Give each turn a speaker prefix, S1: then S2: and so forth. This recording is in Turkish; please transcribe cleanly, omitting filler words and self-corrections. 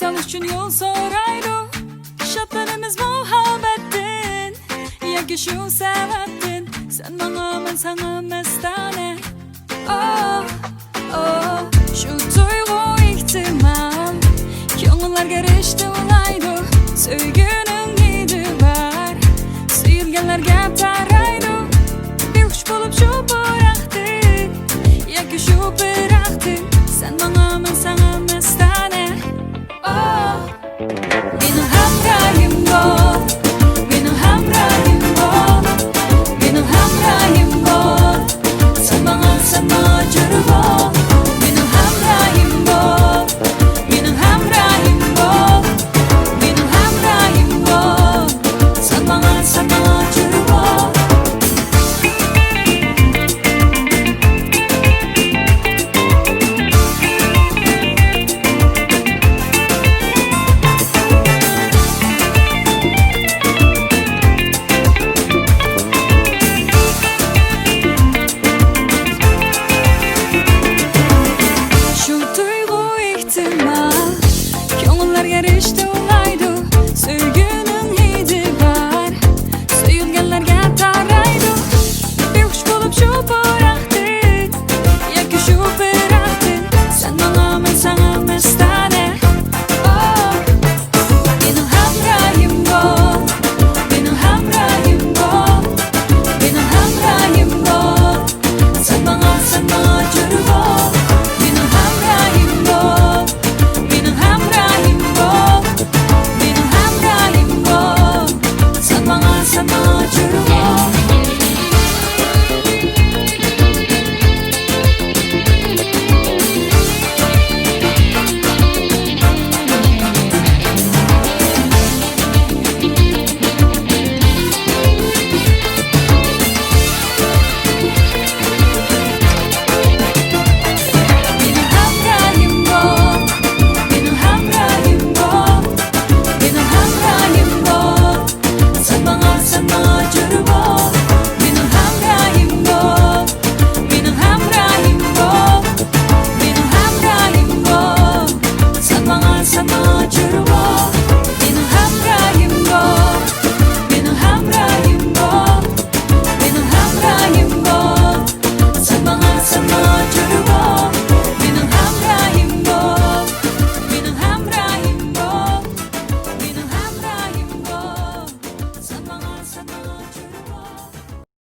S1: Misal üçün yol soraydı, şartlarımız muhabbetin, yoki şu sebeptin. Sen bana, ben sana mestane. Oh, oh, şu duygu ihtimal ko'ngillarga rishta ulaydi. Söygünün gidi var, suyulganlarga taraydi. Behush bo'lib shu bo'raqdin, yoki shu biraxdin. Sen bana, ben sana mestane. Oh, benim hamrahim bol, benim hamrahim bol, benim hamrahim bol. Sen bana jur bol. Benim hamrahim bol, benim hamrahim bol, benim hamrahim bol. Sen bana jur bol. Şu duygu ihtimal ko'ngillarga rishta